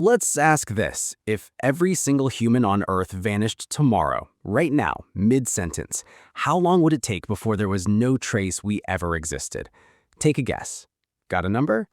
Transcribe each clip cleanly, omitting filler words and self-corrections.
Let's ask this. If every single human on Earth vanished tomorrow, right now, mid-sentence, how long would it take before there was no trace we ever existed? Take a guess. Got a number?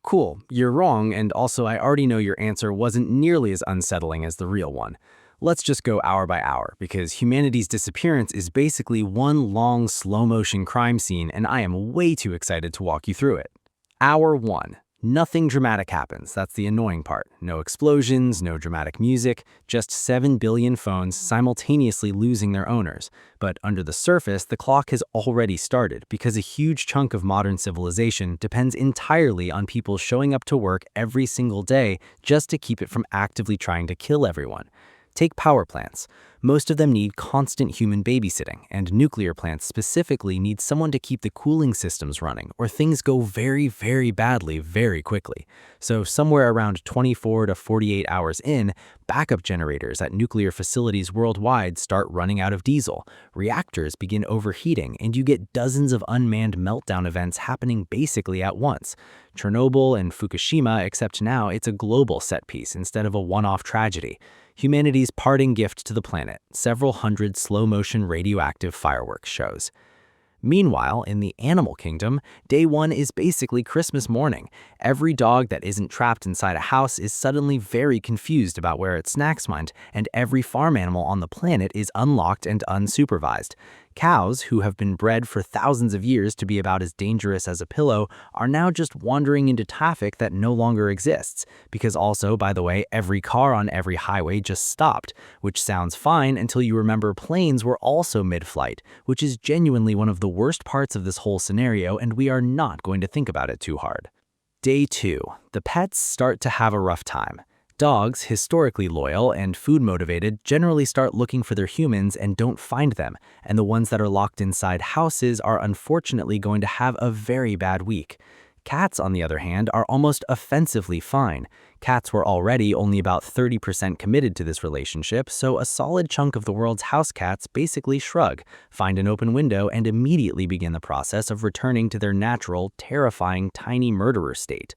Cool, you're wrong, and also I already know your answer wasn't nearly as unsettling as the real one. Let's just go hour by hour, because humanity's disappearance is basically one long slow-motion crime scene, and I am way too excited to walk you through it. Hour 1. Nothing dramatic happens, that's the annoying part. No explosions, no dramatic music, just 7 billion phones simultaneously losing their owners. But under the surface, the clock has already started because a huge chunk of modern civilization depends entirely on people showing up to work every single day just to keep it from actively trying to kill everyone. Take power plants. Most of them need constant human babysitting, and nuclear plants specifically need someone to keep the cooling systems running, or things go very, very badly very quickly. So somewhere around 24 to 48 hours in, backup generators at nuclear facilities worldwide start running out of diesel, reactors begin overheating, and you get dozens of unmanned meltdown events happening basically at once. Chernobyl and Fukushima, except now it's a global set piece instead of a one-off tragedy. Humanity's parting gift to the planet, several hundred slow-motion radioactive fireworks shows. Meanwhile, in the animal kingdom, day one is basically Christmas morning. Every dog that isn't trapped inside a house is suddenly very confused about where its snacks went, and every farm animal on the planet is unlocked and unsupervised. Cows, who have been bred for thousands of years to be about as dangerous as a pillow, are now just wandering into traffic that no longer exists. Because also, by the way, every car on every highway just stopped, which sounds fine until you remember planes were also mid-flight, which is genuinely one of the worst parts of this whole scenario, and we are not going to think about it too hard. Day 2. The pets start to have a rough time. Dogs, historically loyal and food-motivated, generally start looking for their humans and don't find them, and the ones that are locked inside houses are unfortunately going to have a very bad week. Cats, on the other hand, are almost offensively fine. Cats were already only about 30% committed to this relationship, so a solid chunk of the world's house cats basically shrug, find an open window, and immediately begin the process of returning to their natural, terrifying, tiny murderer state.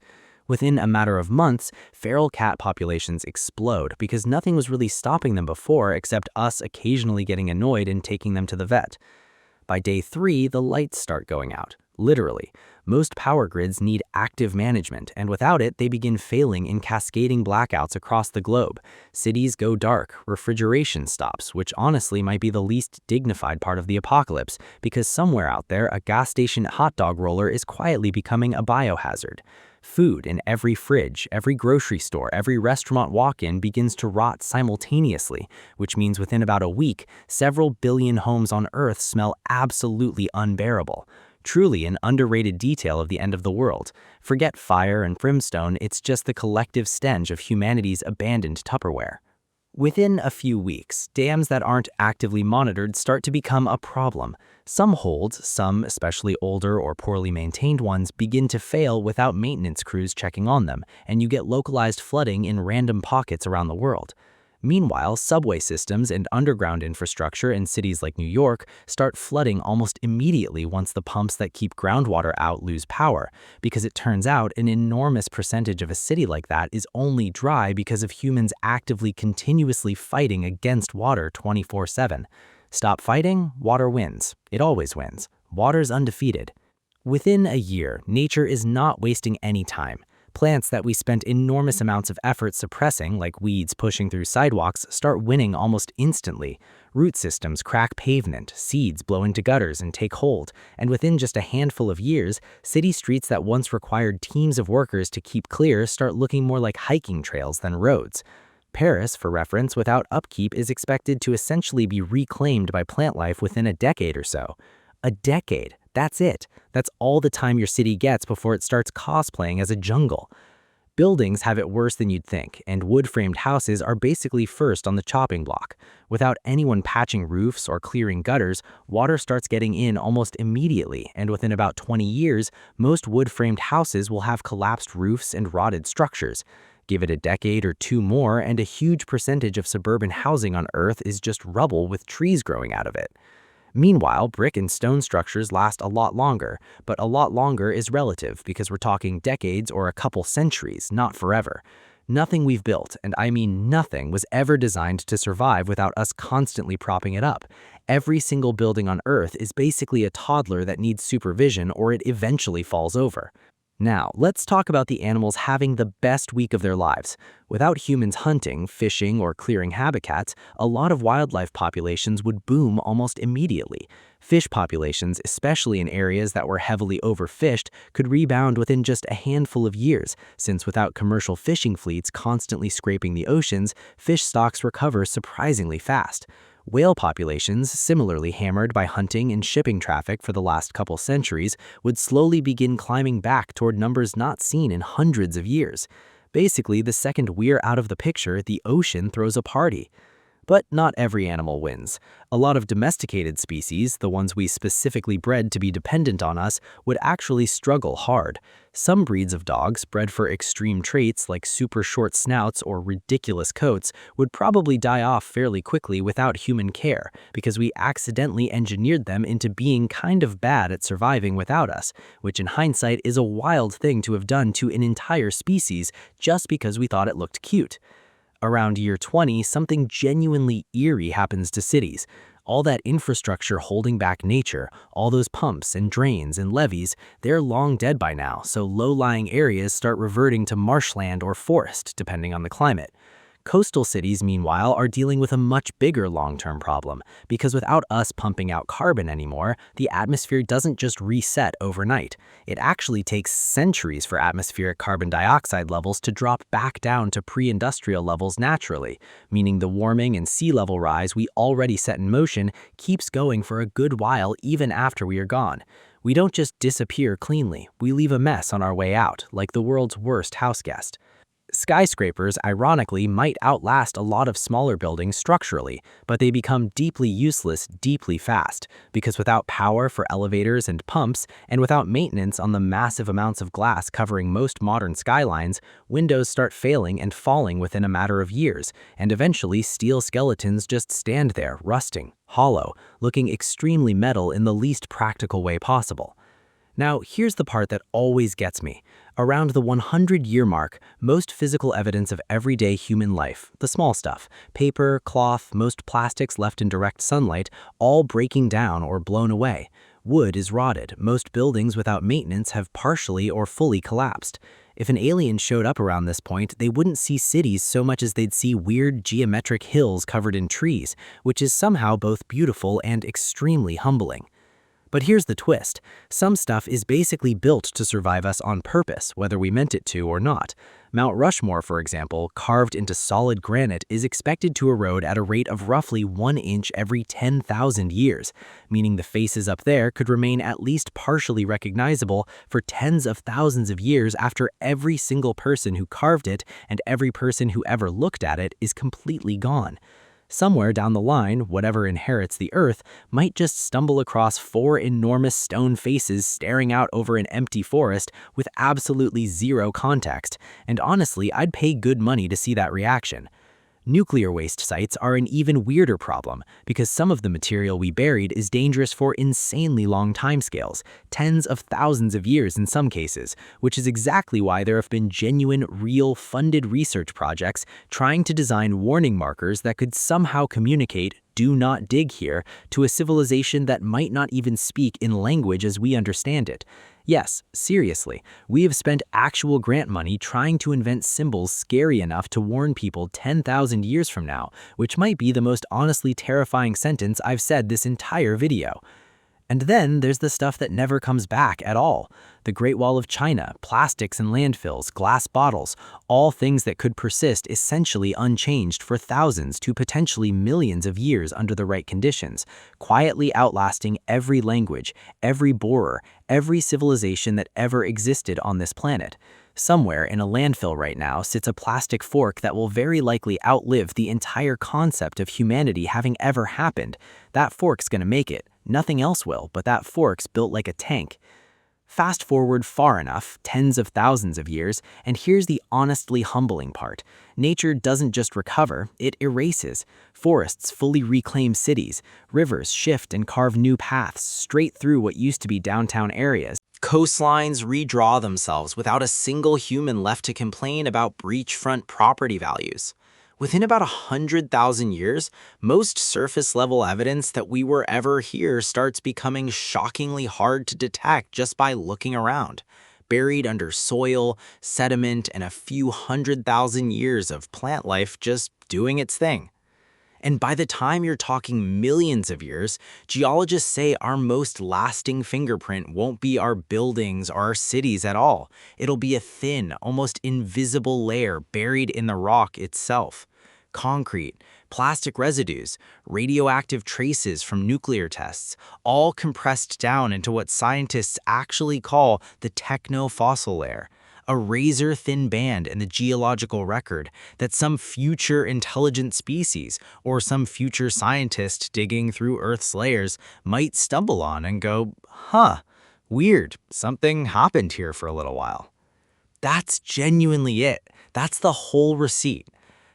Within a matter of months, feral cat populations explode because nothing was really stopping them before except us occasionally getting annoyed and taking them to the vet. By day 3, the lights start going out. Literally. Most power grids need active management, and without it, they begin failing in cascading blackouts across the globe. Cities go dark, refrigeration stops, which honestly might be the least dignified part of the apocalypse, because somewhere out there, a gas station hot dog roller is quietly becoming a biohazard. Food in every fridge, every grocery store, every restaurant walk-in begins to rot simultaneously, which means within about a week, several billion homes on Earth smell absolutely unbearable. Truly an underrated detail of the end of the world. Forget fire and brimstone, it's just the collective stench of humanity's abandoned Tupperware. Within a few weeks, dams that aren't actively monitored start to become a problem. Some holds, some, especially older or poorly maintained ones, begin to fail without maintenance crews checking on them, and you get localized flooding in random pockets around the world. Meanwhile, subway systems and underground infrastructure in cities like New York start flooding almost immediately once the pumps that keep groundwater out lose power, because it turns out an enormous percentage of a city like that is only dry because of humans actively continuously fighting against water 24/7. Stop fighting, water wins. It always wins. Water's undefeated. Within a year, nature is not wasting any time. Plants that we spent enormous amounts of effort suppressing, like weeds pushing through sidewalks, start winning almost instantly. Root systems crack pavement, seeds blow into gutters and take hold, and within just a handful of years, city streets that once required teams of workers to keep clear start looking more like hiking trails than roads. Paris, for reference, without upkeep is expected to essentially be reclaimed by plant life within a decade or so. A decade. That's it. That's all the time your city gets before it starts cosplaying as a jungle. Buildings have it worse than you'd think, and wood-framed houses are basically first on the chopping block. Without anyone patching roofs or clearing gutters, water starts getting in almost immediately, and within about 20 years, most wood-framed houses will have collapsed roofs and rotted structures. Give it a decade or two more, and a huge percentage of suburban housing on Earth is just rubble with trees growing out of it. Meanwhile, brick and stone structures last a lot longer, but a lot longer is relative because we're talking decades or a couple centuries, not forever. Nothing we've built, and I mean nothing, was ever designed to survive without us constantly propping it up. Every single building on Earth is basically a toddler that needs supervision or it eventually falls over. Now, let's talk about the animals having the best week of their lives. Without humans hunting, fishing, or clearing habitats, a lot of wildlife populations would boom almost immediately. Fish populations, especially in areas that were heavily overfished, could rebound within just a handful of years, since without commercial fishing fleets constantly scraping the oceans, fish stocks recover surprisingly fast. Whale populations, similarly hammered by hunting and shipping traffic for the last couple centuries, would slowly begin climbing back toward numbers not seen in hundreds of years. Basically, the second we're out of the picture, the ocean throws a party. But not every animal wins. A lot of domesticated species, the ones we specifically bred to be dependent on us, would actually struggle hard. Some breeds of dogs, bred for extreme traits like super short snouts or ridiculous coats, would probably die off fairly quickly without human care, because we accidentally engineered them into being kind of bad at surviving without us, which in hindsight is a wild thing to have done to an entire species just because we thought it looked cute. Around year 20, something genuinely eerie happens to cities. All that infrastructure holding back nature, all those pumps and drains and levees, they're long dead by now, so low-lying areas start reverting to marshland or forest, depending on the climate. Coastal cities, meanwhile, are dealing with a much bigger long-term problem, because without us pumping out carbon anymore, the atmosphere doesn't just reset overnight. It actually takes centuries for atmospheric carbon dioxide levels to drop back down to pre-industrial levels naturally, meaning the warming and sea level rise we already set in motion keeps going for a good while even after we are gone. We don't just disappear cleanly, we leave a mess on our way out, like the world's worst houseguest. Skyscrapers, ironically, might outlast a lot of smaller buildings structurally, but they become deeply useless deeply fast, because without power for elevators and pumps, and without maintenance on the massive amounts of glass covering most modern skylines, windows start failing and falling within a matter of years, and eventually steel skeletons just stand there, rusting, hollow, looking extremely metal in the least practical way possible. Now, here's the part that always gets me. Around the 100-year mark, most physical evidence of everyday human life, the small stuff, paper, cloth, most plastics left in direct sunlight, all breaking down or blown away. Wood is rotted, most buildings without maintenance have partially or fully collapsed. If an alien showed up around this point, they wouldn't see cities so much as they'd see weird geometric hills covered in trees, which is somehow both beautiful and extremely humbling. But here's the twist. Some stuff is basically built to survive us on purpose, whether we meant it to or not. Mount Rushmore, for example, carved into solid granite, is expected to erode at a rate of roughly 1 inch every 10,000 years, meaning the faces up there could remain at least partially recognizable for tens of thousands of years after every single person who carved it and every person who ever looked at it is completely gone. Somewhere down the line, whatever inherits the Earth might just stumble across 4 enormous stone faces staring out over an empty forest with absolutely zero context, and honestly, I'd pay good money to see that reaction. Nuclear waste sites are an even weirder problem because some of the material we buried is dangerous for insanely long timescales, tens of thousands of years in some cases, which is exactly why there have been genuine, real, funded research projects trying to design warning markers that could somehow communicate "do not dig here" to a civilization that might not even speak in language as we understand it. Yes, seriously, we have spent actual grant money trying to invent symbols scary enough to warn people 10,000 years from now, which might be the most honestly terrifying sentence I've said this entire video. And then there's the stuff that never comes back at all. The Great Wall of China, plastics and landfills, glass bottles, all things that could persist essentially unchanged for thousands to potentially millions of years under the right conditions, quietly outlasting every language, every borer, every civilization that ever existed on this planet. Somewhere in a landfill right now sits a plastic fork that will very likely outlive the entire concept of humanity having ever happened. That fork's gonna make it. Nothing else will, but that fork's built like a tank. Fast forward far enough, tens of thousands of years, and here's the honestly humbling part. Nature doesn't just recover, it erases. Forests fully reclaim cities, rivers shift and carve new paths straight through what used to be downtown areas, Coastlines redraw themselves without a single human left to complain about beachfront property values. Within about 100,000 years, most surface-level evidence that we were ever here starts becoming shockingly hard to detect just by looking around, buried under soil, sediment, and a few 100,000 years of plant life just doing its thing. And by the time you're talking millions of years, geologists say our most lasting fingerprint won't be our buildings or our cities at all. It'll be a thin, almost invisible layer buried in the rock itself. Concrete, plastic residues, radioactive traces from nuclear tests, all compressed down into what scientists actually call the techno-fossil layer, a razor-thin band in the geological record that some future intelligent species or some future scientist digging through Earth's layers might stumble on and go, huh, weird, something happened here for a little while. That's genuinely it. That's the whole receipt.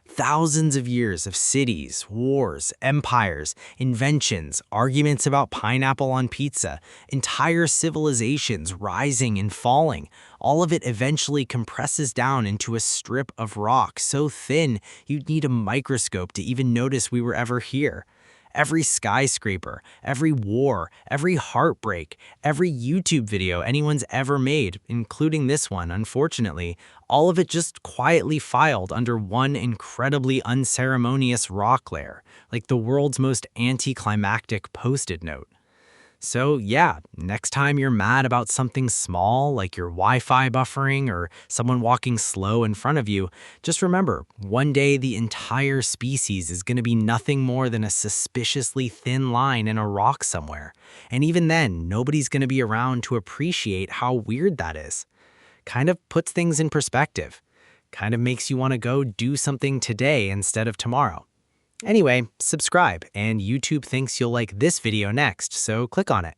Thousands of years of cities, wars, empires, inventions, arguments about pineapple on pizza, entire civilizations rising and falling. All of it eventually compresses down into a strip of rock so thin you'd need a microscope to even notice we were ever here. Every skyscraper, every war, every heartbreak, every YouTube video anyone's ever made, including this one, unfortunately, all of it just quietly filed under one incredibly unceremonious rock layer, like the world's most anticlimactic post-it note. So yeah, next time you're mad about something small like your Wi-Fi buffering or someone walking slow in front of you, just remember, one day the entire species is going to be nothing more than a suspiciously thin line in a rock somewhere. And even then, nobody's going to be around to appreciate how weird that is. Kind of puts things in perspective. Kind of makes you want to go do something today instead of tomorrow. Anyway, subscribe, and YouTube thinks you'll like this video next, so click on it.